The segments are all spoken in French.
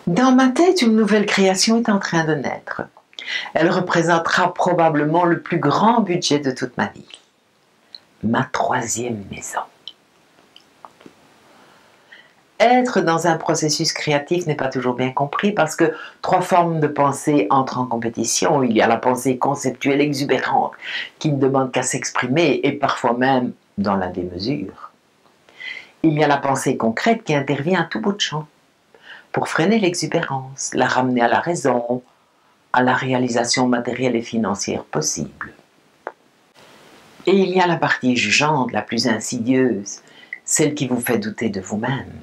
Dans ma tête, une nouvelle création est en train de naître. Elle représentera probablement le plus grand budget de toute ma vie. Ma troisième maison. Être dans un processus créatif n'est pas toujours bien compris parce que trois formes de pensée entrent en compétition. Il y a la pensée conceptuelle exubérante qui ne demande qu'à s'exprimer et parfois même dans la démesure. Il y a la pensée concrète qui intervient à tout bout de champ pour freiner l'exubérance, la ramener à la raison, à la réalisation matérielle et financière possible. Et il y a la partie jugeante, la plus insidieuse, celle qui vous fait douter de vous-même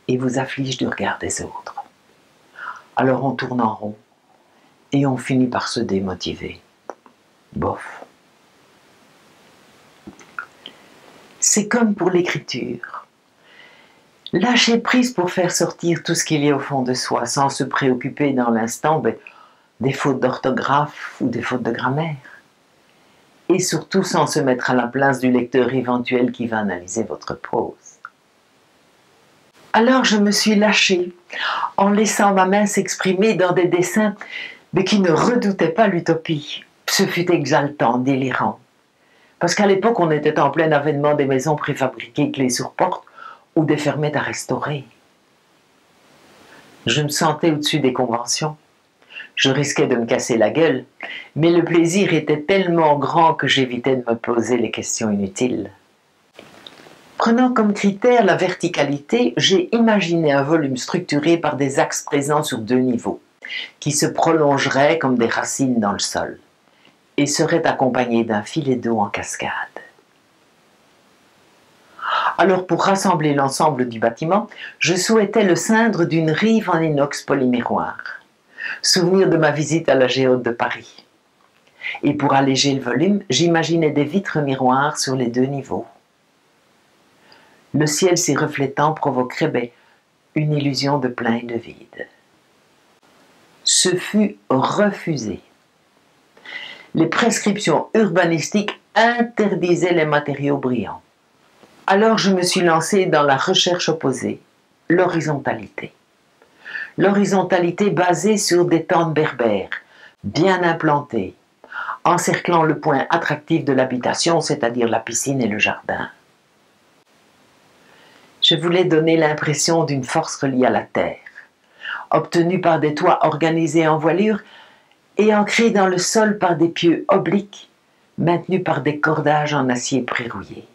et vous afflige du regard des autres. Alors on tourne en rond et on finit par se démotiver. Bof. C'est comme pour l'écriture. Lâcher prise pour faire sortir tout ce qu'il y a au fond de soi, sans se préoccuper dans l'instant des fautes d'orthographe ou des fautes de grammaire. Et surtout sans se mettre à la place du lecteur éventuel qui va analyser votre prose. Alors je me suis lâchée en laissant ma main s'exprimer dans des dessins mais qui ne redoutaient pas l'utopie. Ce fut exaltant, délirant. Parce qu'à l'époque, on était en plein avènement des maisons préfabriquées clés sur porte ou des fermettes à restaurer. Je me sentais au-dessus des conventions. Je risquais de me casser la gueule, mais le plaisir était tellement grand que j'évitais de me poser les questions inutiles. Prenant comme critère la verticalité, j'ai imaginé un volume structuré par des axes présents sur deux niveaux, qui se prolongeraient comme des racines dans le sol, et seraient accompagnés d'un filet d'eau en cascade. Alors pour rassembler l'ensemble du bâtiment, je souhaitais le ceindre d'une rive en inox polymiroir. Souvenir de ma visite à la Géode de Paris. Et pour alléger le volume, j'imaginais des vitres miroirs sur les deux niveaux. Le ciel s'y reflétant provoquerait une illusion de plein et de vide. Ce fut refusé. Les prescriptions urbanistiques interdisaient les matériaux brillants. Alors je me suis lancée dans la recherche opposée, l'horizontalité. L'horizontalité basée sur des tentes berbères, bien implantées, encerclant le point attractif de l'habitation, c'est-à-dire la piscine et le jardin. Je voulais donner l'impression d'une force reliée à la terre, obtenue par des toits organisés en voilure et ancrés dans le sol par des pieux obliques, maintenus par des cordages en acier prérouillé.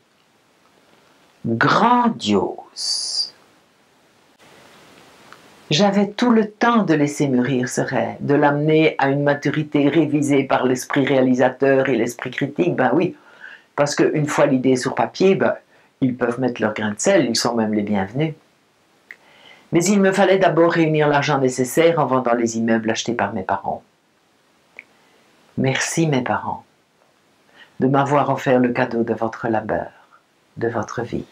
Grandiose! J'avais tout le temps de laisser mûrir ce rêve, de l'amener à une maturité révisée par l'esprit réalisateur et l'esprit critique, ben oui, parce qu'une fois l'idée sur papier, ils peuvent mettre leur grain de sel, ils sont même les bienvenus. Mais il me fallait d'abord réunir l'argent nécessaire en vendant les immeubles achetés par mes parents. Merci mes parents, de m'avoir offert le cadeau de votre labeur, de votre vie.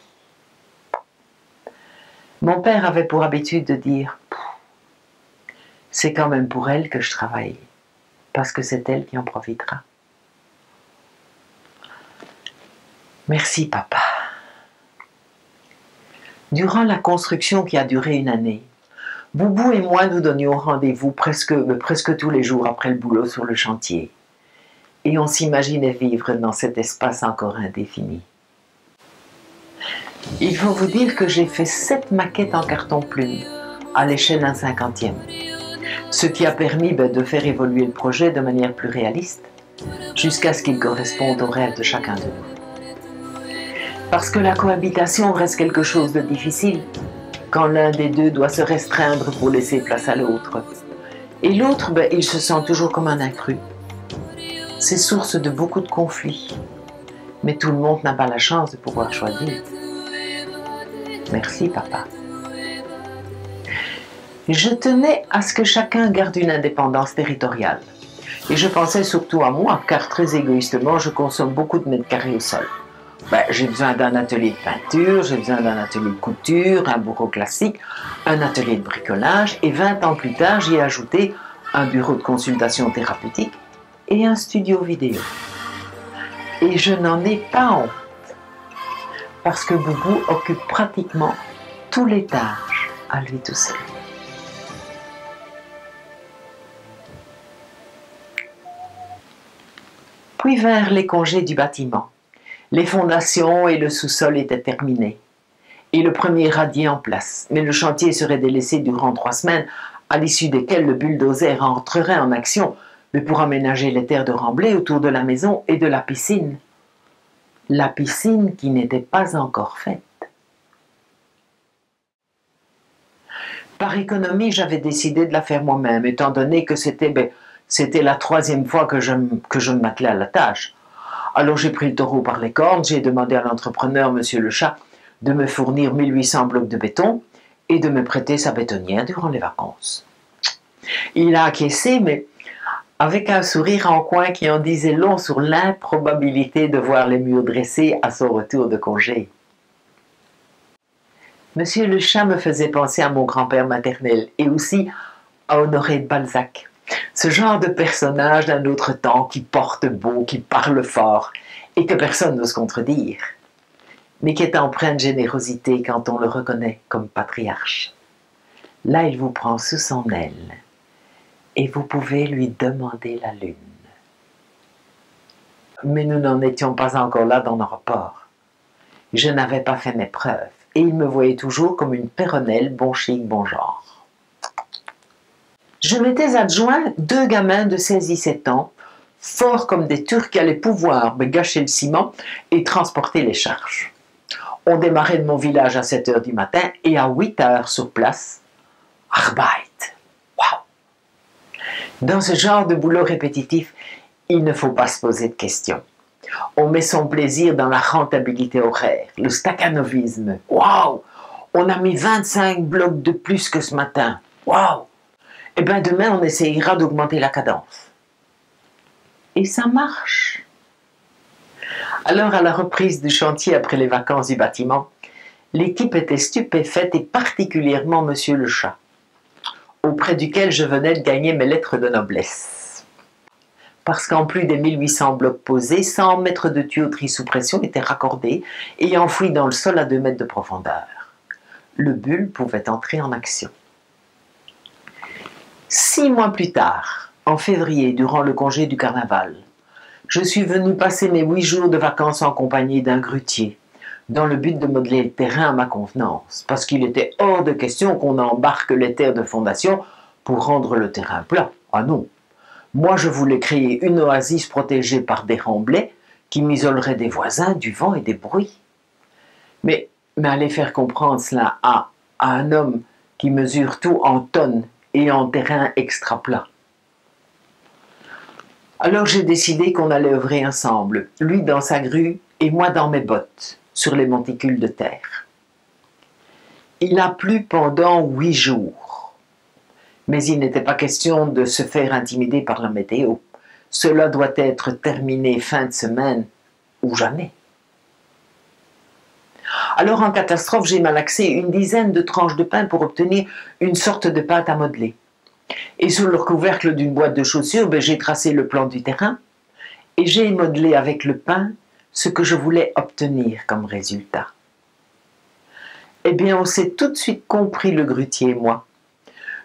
Mon père avait pour habitude de dire « C'est quand même pour elle que je travaille, parce que c'est elle qui en profitera. » Merci papa. Durant la construction qui a duré une année, Boubou et moi nous donnions rendez-vous presque tous les jours après le boulot sur le chantier. Et on s'imaginait vivre dans cet espace encore indéfini. Il faut vous dire que j'ai fait 7 maquettes en carton-plume, à l'échelle d'un 50e. Ce qui a permis de faire évoluer le projet de manière plus réaliste, jusqu'à ce qu'il corresponde aux rêves de chacun de nous. Parce que la cohabitation reste quelque chose de difficile, quand l'un des deux doit se restreindre pour laisser place à l'autre. Et l'autre, il se sent toujours comme un intrus. C'est source de beaucoup de conflits. Mais tout le monde n'a pas la chance de pouvoir choisir. Merci, papa. Je tenais à ce que chacun garde une indépendance territoriale. Et je pensais surtout à moi, car très égoïstement, je consomme beaucoup de mètres carrés au sol. J'ai besoin d'un atelier de peinture, j'ai besoin d'un atelier de couture, un bureau classique, un atelier de bricolage, et 20 ans plus tard, j'y ai ajouté un bureau de consultation thérapeutique et un studio vidéo. Et je n'en ai pas honte, parce que Boubou occupe pratiquement tout l'étage à lui tout seul. Puis vinrent les congés du bâtiment. Les fondations et le sous-sol étaient terminés, et le premier radier en place. Mais le chantier serait délaissé durant 3 semaines, à l'issue desquelles le bulldozer entrerait en action, mais pour aménager les terres de remblai autour de la maison et de la piscine. La piscine qui n'était pas encore faite. Par économie, j'avais décidé de la faire moi-même, étant donné que c'était la 3e fois que je m'attelais à la tâche. Alors j'ai pris le taureau par les cornes, j'ai demandé à l'entrepreneur, monsieur le chat, de me fournir 1800 blocs de béton et de me prêter sa bétonnière durant les vacances. Il a acquiescé, mais avec un sourire en coin qui en disait long sur l'improbabilité de voir les murs dressés à son retour de congé. Monsieur le chat me faisait penser à mon grand-père maternel et aussi à Honoré de Balzac. Ce genre de personnage d'un autre temps qui porte beau, qui parle fort et que personne n'ose contredire, mais qui est empreint de générosité quand on le reconnaît comme patriarche. Là, il vous prend sous son aile et vous pouvez lui demander la lune. Mais nous n'en étions pas encore là dans nos rapports. Je n'avais pas fait mes preuves et il me voyait toujours comme une péronnelle bon chic, bon genre. Je m'étais adjoint 2 gamins de 16-17 ans, forts comme des Turcs qui allaient pouvoir me gâcher le ciment et transporter les charges. On démarrait de mon village à 7 h du matin et à 8 h sur place, Arbeit. Waouh! Dans ce genre de boulot répétitif, il ne faut pas se poser de questions. On met son plaisir dans la rentabilité horaire, le stakhanovisme. Waouh! On a mis 25 blocs de plus que ce matin. Waouh! Eh bien, demain, on essayera d'augmenter la cadence. Et ça marche. Alors, à la reprise du chantier après les vacances du bâtiment, l'équipe était stupéfaite et particulièrement monsieur le chat, auprès duquel je venais de gagner mes lettres de noblesse. Parce qu'en plus des 1800 blocs posés, 100 mètres de tuyauterie sous pression étaient raccordés et enfouis dans le sol à 2 mètres de profondeur. Le bulle pouvait entrer en action. 6 mois plus tard, en février, durant le congé du carnaval, je suis venu passer mes 8 jours de vacances en compagnie d'un grutier, dans le but de modeler le terrain à ma convenance, parce qu'il était hors de question qu'on embarque les terres de fondation pour rendre le terrain plat. Ah non! Moi, je voulais créer une oasis protégée par des remblais qui m'isolerait des voisins, du vent et des bruits. Mais aller faire comprendre cela à un homme qui mesure tout en tonnes et en terrain extra plat. Alors j'ai décidé qu'on allait œuvrer ensemble, lui dans sa grue et moi dans mes bottes, sur les monticules de terre. Il a plu pendant 8 jours, mais il n'était pas question de se faire intimider par la météo. Cela doit être terminé fin de semaine ou jamais. Alors en catastrophe, j'ai malaxé une dizaine de tranches de pain pour obtenir une sorte de pâte à modeler. Et sous le couvercle d'une boîte de chaussures, j'ai tracé le plan du terrain et j'ai modelé avec le pain ce que je voulais obtenir comme résultat. Eh bien, on s'est tout de suite compris, le grutier et moi.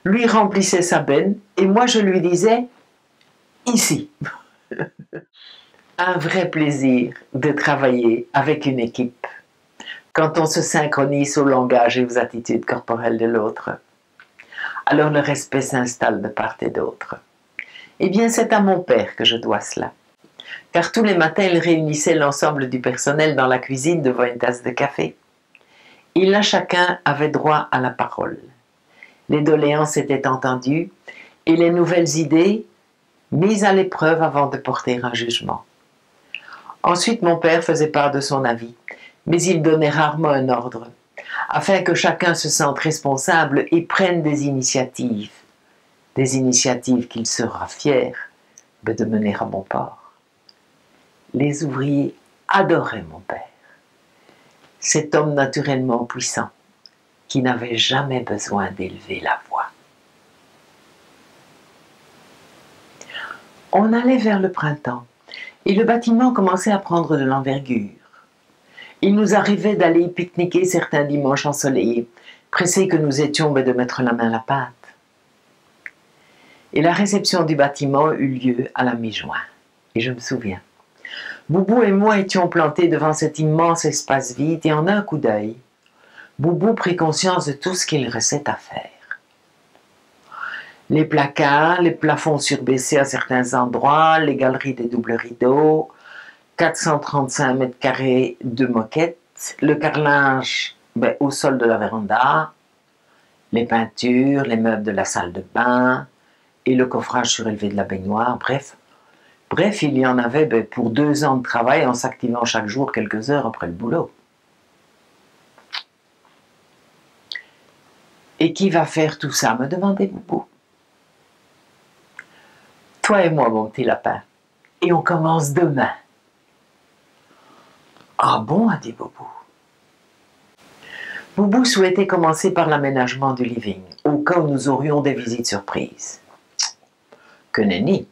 Lui remplissait sa benne et moi je lui disais « ici ». Un vrai plaisir de travailler avec une équipe quand on se synchronise au langage et aux attitudes corporelles de l'autre. Alors le respect s'installe de part et d'autre. Eh bien, c'est à mon père que je dois cela. Car tous les matins, il réunissait l'ensemble du personnel dans la cuisine devant une tasse de café. Et là, chacun avait droit à la parole. Les doléances étaient entendues et les nouvelles idées mises à l'épreuve avant de porter un jugement. Ensuite, mon père faisait part de son avis, mais il donnait rarement un ordre, afin que chacun se sente responsable et prenne des initiatives qu'il sera fier de mener à bon port. Les ouvriers adoraient mon père, cet homme naturellement puissant, qui n'avait jamais besoin d'élever la voix. On allait vers le printemps, et le bâtiment commençait à prendre de l'envergure. Il nous arrivait d'aller pique-niquer certains dimanches ensoleillés, pressés que nous étions de mettre la main à la pâte. Et la réception du bâtiment eut lieu à la mi-juin. Et je me souviens, Boubou et moi étions plantés devant cet immense espace vide et en un coup d'œil, Boubou prit conscience de tout ce qu'il restait à faire. Les placards, les plafonds surbaissés à certains endroits, les galeries des doubles rideaux, 435 mètres carrés de moquette, le carrelage au sol de la véranda, les peintures, les meubles de la salle de bain et le coffrage surélevé de la baignoire, bref, il y en avait pour 2 ans de travail en s'activant chaque jour quelques heures après le boulot. Et qui va faire tout ça, me demandait Boubou. Toi et moi, mon petit lapin. Et on commence demain. Ah bon, a dit Boubou. Boubou souhaitait commencer par l'aménagement du living, au cas où nous aurions des visites surprises. Que nenni.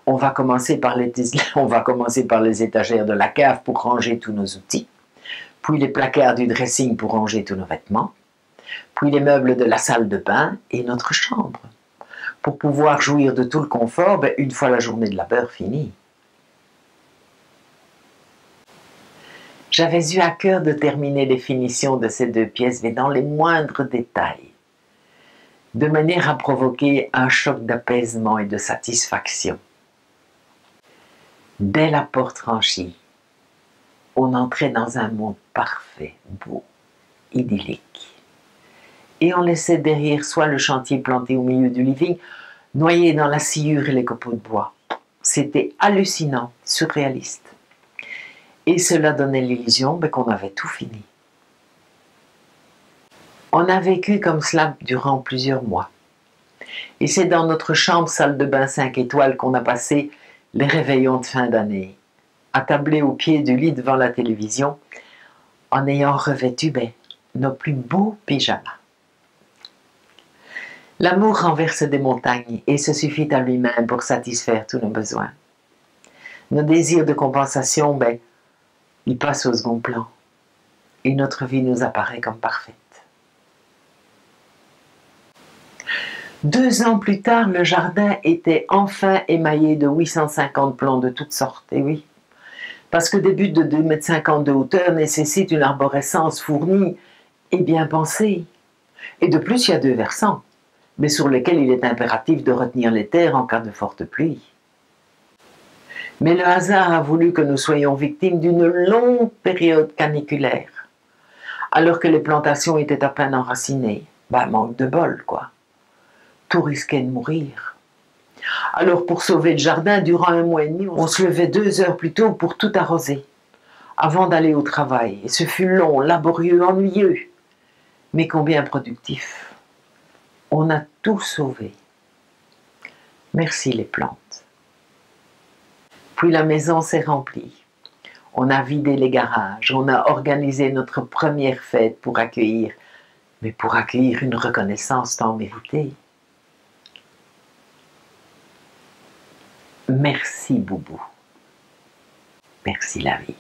On va commencer par les étagères de la cave pour ranger tous nos outils, puis les placards du dressing pour ranger tous nos vêtements, puis les meubles de la salle de bain et notre chambre, pour pouvoir jouir de tout le confort une fois la journée de labeur finie. J'avais eu à cœur de terminer les finitions de ces 2 pièces, mais dans les moindres détails, de manière à provoquer un choc d'apaisement et de satisfaction. Dès la porte franchie, on entrait dans un monde parfait, beau, idyllique. Et on laissait derrière soi le chantier planté au milieu du living, noyé dans la sciure et les copeaux de bois. C'était hallucinant, surréaliste. Et cela donnait l'illusion qu'on avait tout fini. On a vécu comme cela durant plusieurs mois. Et c'est dans notre chambre salle de bain 5 étoiles qu'on a passé les réveillons de fin d'année, attablés au pied du lit devant la télévision, en ayant revêtu nos plus beaux pyjamas. L'amour renverse des montagnes et se suffit à lui-même pour satisfaire tous nos besoins. Nos désirs de compensation, ils passent au second plan et notre vie nous apparaît comme parfaite. 2 ans plus tard, le jardin était enfin émaillé de 850 plants de toutes sortes, et oui, parce que des buttes de 2,50 m de hauteur nécessitent une arborescence fournie et bien pensée. Et de plus, il y a 2 versants, mais sur lesquels il est impératif de retenir les terres en cas de forte pluie. Mais le hasard a voulu que nous soyons victimes d'une longue période caniculaire, alors que les plantations étaient à peine enracinées. Manque de bol, quoi. Tout risquait de mourir. Alors pour sauver le jardin, durant 1 mois et demi, on se levait 2 heures plus tôt pour tout arroser, avant d'aller au travail. Et ce fut long, laborieux, ennuyeux, mais combien productif. On a tout sauvé. Merci les plantes. Puis la maison s'est remplie. On a vidé les garages, on a organisé notre première fête pour accueillir une reconnaissance tant méritée. Merci Boubou. Merci la vie.